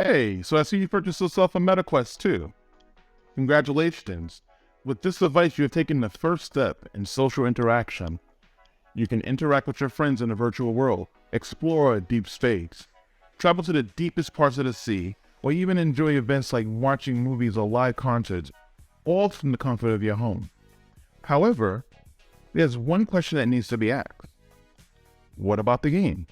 Hey, so I see you purchased yourself a MetaQuest 2. Congratulations. With this device, you have taken the first step in social interaction. You can interact with your friends in the virtual world, explore deep space, travel to the deepest parts of the sea, or even enjoy events like watching movies or live concerts, all from the comfort of your home. However, there's one question that needs to be asked. What about the game?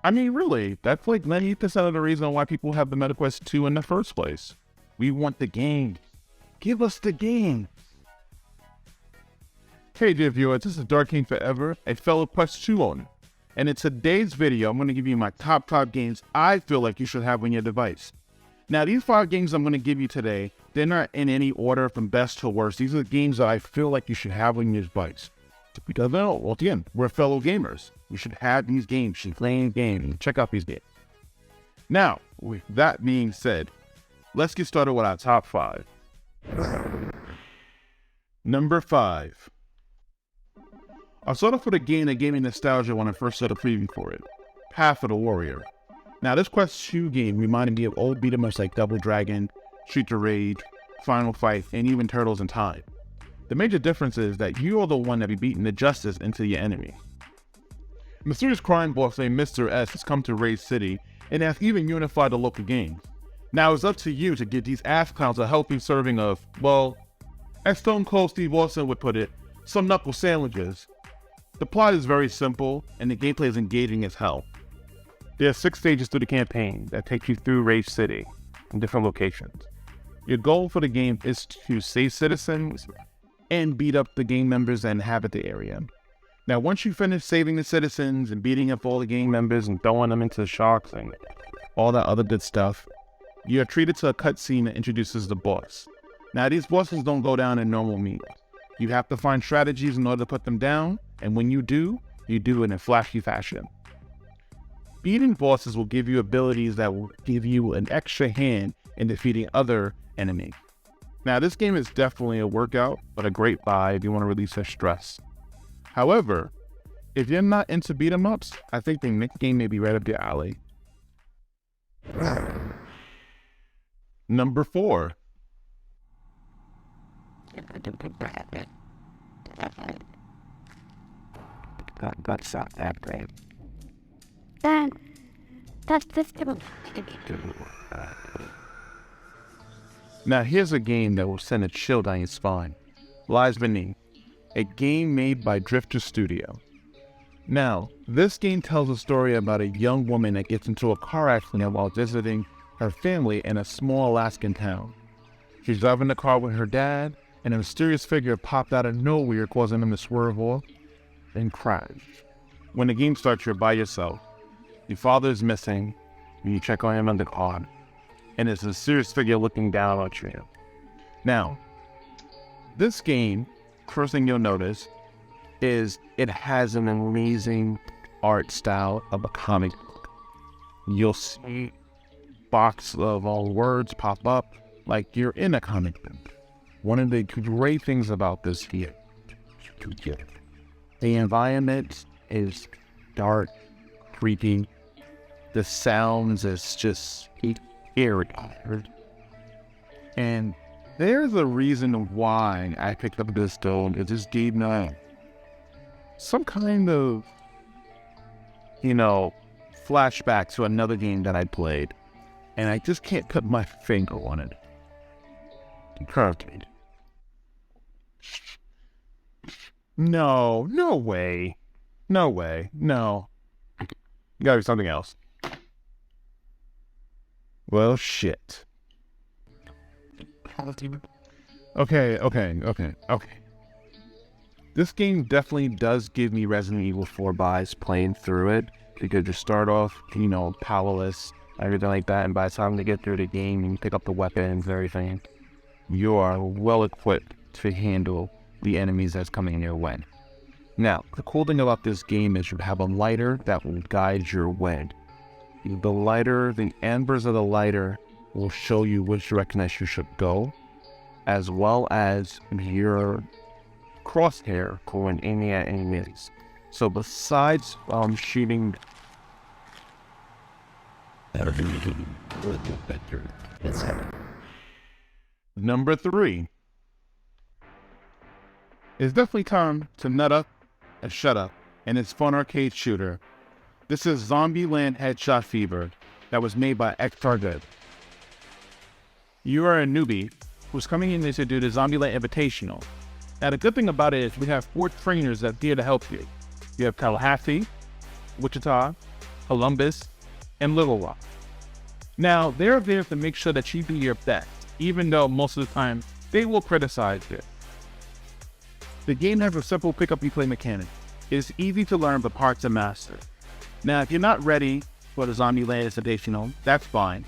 I mean, really, that's like 90% of the reason why people have the MetaQuest 2 in the first place. We want the game. Give us the game. Hey dear viewers, this is Dark King Forever, a fellow Quest 2 owner. And in today's video, I'm going to give you my top 5 games I feel like you should have on your device. Now, these 5 games I'm going to give you today, they're not in any order from best to worst. These are the games that I feel like you should have on your device. Because, well, again, we're fellow gamers. We should have these games, should play games, check out these games. Now, with that being said, let's get started with our top 5. Number 5. I'll start off with a game that gave me nostalgia when I first saw the preview for it, Path of the Warrior. Now, this Quest 2 game reminded me of old beat-em-ups like Double Dragon, Streets of Rage, Final Fight, and even Turtles in Time. The major difference is that you are the one that be beating the justice into your enemy. A mysterious crime boss named Mr. S has come to Rage City and has even unified the local gangs. Now it's up to you to give these ass clowns a healthy serving of, well, as Stone Cold Steve Austin would put it, some knuckle sandwiches. The plot is very simple and the gameplay is engaging as hell. There are 6 stages through the campaign that take you through Rage City in different locations. Your goal for the game is to save citizens and beat up the gang members that inhabit the area. Now, once you finish saving the citizens and beating up all the gang members and throwing them into the sharks and all that other good stuff, you are treated to a cutscene that introduces the boss. Now, these bosses don't go down in normal means. You have to find strategies in order to put them down, and when you do it in a flashy fashion. Beating bosses will give you abilities that will give you an extra hand in defeating other enemies. Now, this game is definitely a workout, but a great buy if you want to release your stress. However, if you're not into beat-em-ups, I think the next game may be right up your alley. Number 4. That's not that great. That's just Now, here's a game that will send a chill down your spine. Lies Beneath, a game made by Drifter Studio. Now, this game tells a story about a young woman that gets into a car accident while visiting her family in a small Alaskan town. She's driving the car with her dad, and a mysterious figure popped out of nowhere, causing him to swerve off and crash. When the game starts, you're by yourself. Your father is missing, and you check on him in the car, and it's a serious figure looking down on you. Now, this game, first thing you'll notice, is it has an amazing art style of a comic book. You'll see box of all words pop up like you're in a comic book. One of the great things about this here, the environment is dark, creepy. The sounds is just eerie. And there's a reason why I picked up this game. It just gave me some kind of, flashback to another game that I played. And I just can't put my finger on it. Currently. No way. No way. No. Gotta be something else. Well, shit. Okay. This game definitely does give me Resident Evil 4 vibes playing through it. Because you start off, powerless, everything like that, and by the time they get through the game and you pick up the weapons and everything, you are well equipped to handle the enemies that's coming your way. Now, the cool thing about this game is you have a lighter that will guide your way. The embers of the lighter will show you which direction that you should go, as well as your crosshair going any enemies. So besides shooting Number 3. It's definitely time to nut up and shut up, and it's fun arcade shooter. This is Zombieland Headshot Fever that was made by X-Target. You are a newbie who's coming in to do the Zombieland Invitational. Now the good thing about it is we have 4 trainers that are here to help you. You have Tallahassee, Wichita, Columbus, and Little Rock. Now they're there to make sure that you do your best, even though most of the time they will criticize you. The game has a simple pick-up-and-play mechanic. It is easy to learn but hard to master. Now, if you're not ready for the Zombieland Invitational, that's fine.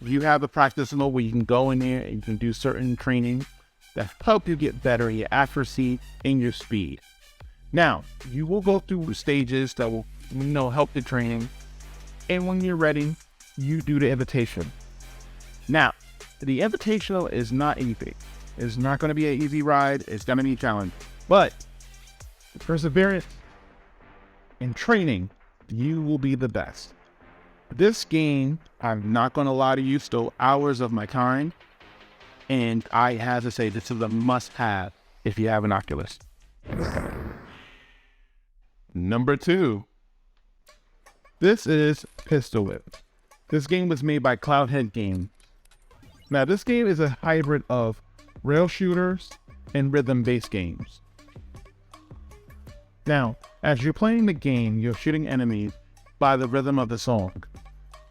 You have a practice mode where you can go in there and you can do certain training that help you get better in your accuracy and your speed. Now, you will go through stages that will, help the training. And when you're ready, you do the invitation. Now, the invitational is not easy. It's not going to be an easy ride. It's going to be a challenge. But perseverance and training, you will be the best. This game, I'm not going to lie to you, stole hours of my time. And I have to say, this is a must-have if you have an Oculus. Number 2. This is Pistol Whip. This game was made by Cloudhead Games. Now, this game is a hybrid of rail shooters and rhythm-based games. Now, as you're playing the game, you're shooting enemies by the rhythm of the song.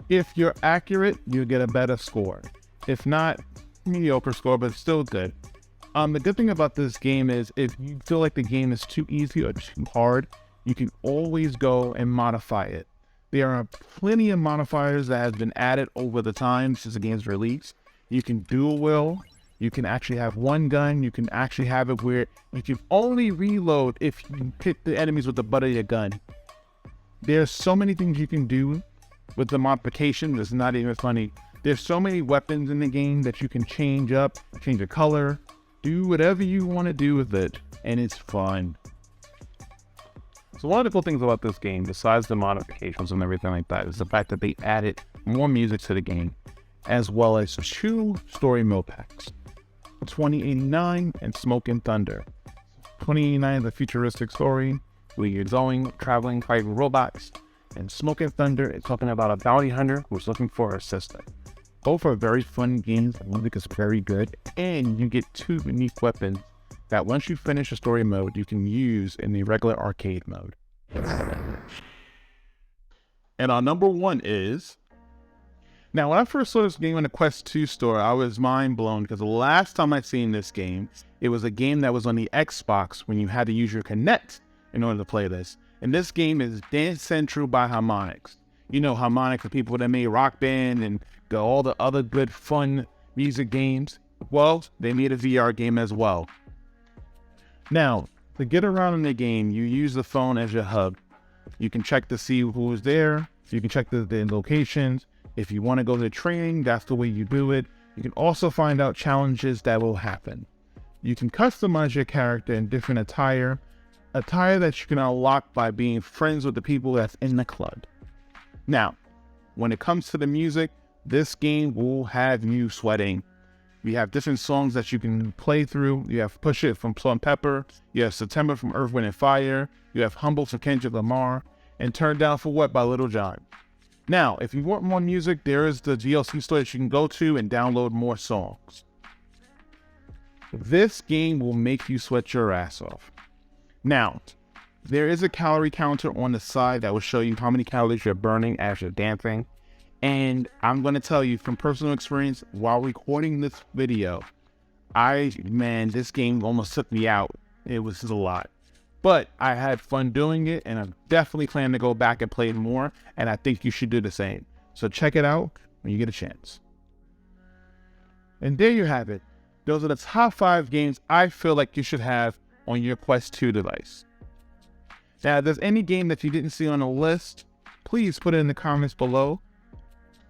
If you're accurate, you get a better score. If not, mediocre score, but still good. The good thing about this game is if you feel like the game is too easy or too hard, you can always go and modify it. There are plenty of modifiers that have been added over the time since the game's release. You can dual wield. You can actually have one gun. You can actually have it where you can only reload if you hit the enemies with the butt of your gun. There's so many things you can do with the modification. It's not even funny. There's so many weapons in the game that you can change up, change the color, do whatever you want to do with it, and it's fun. So one of the cool things about this game, besides the modifications and everything like that, is the fact that they added more music to the game, as well as 2 story mode packs. 2089 and Smoke and Thunder. 2089 is a futuristic story where you're going, traveling, fighting robots. And Smoke and Thunder is talking about a bounty hunter who's looking for a sister. Both are very fun games. The music is very good. And you get 2 unique weapons that once you finish the story mode, you can use in the regular arcade mode. And our number 1 is... Now, when I first saw this game in the Quest 2 store, I was mind blown because the last time I seen this game, it was a game that was on the Xbox when you had to use your Kinect in order to play this. And this game is Dance Central by Harmonix. You know, Harmonix, the people that made Rock Band and all the other good, fun music games. Well, they made a VR game as well. Now, to get around in the game, you use the phone as your hub. You can check to see who is there. You can check the locations. If you want to go to training, that's the way you do it. You can also find out challenges that will happen. You can customize your character in different attire that you can unlock by being friends with the people that's in the club. Now, when it comes to the music, this game will have you sweating. We have different songs that you can play through. You have Push It from Salt-N-Pepa. You have September from Earth, Wind & Fire. You have Humble from Kendrick Lamar. And Turn Down for What by Lil Jon. Now, if you want more music, there is the DLC store that you can go to and download more songs. This game will make you sweat your ass off. Now, there is a calorie counter on the side that will show you how many calories you're burning as you're dancing. And I'm going to tell you from personal experience, while recording this video, this game almost took me out. It was just a lot. But I had fun doing it, and I'm definitely planning to go back and play more, and I think you should do the same. So check it out when you get a chance. And there you have it. Those are the top 5 games I feel like you should have on your Quest 2 device. Now, if there's any game that you didn't see on the list, please put it in the comments below.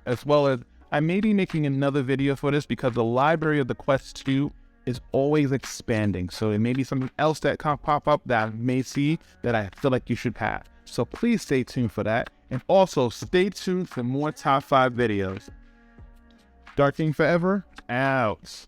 As well as, I may be making another video for this because the library of the Quest 2 is always expanding. So it may be something else that can pop up that I may see that I feel like you should have. so please stay tuned for that. And also stay tuned for more top 5 videos. Dark King Forever, out.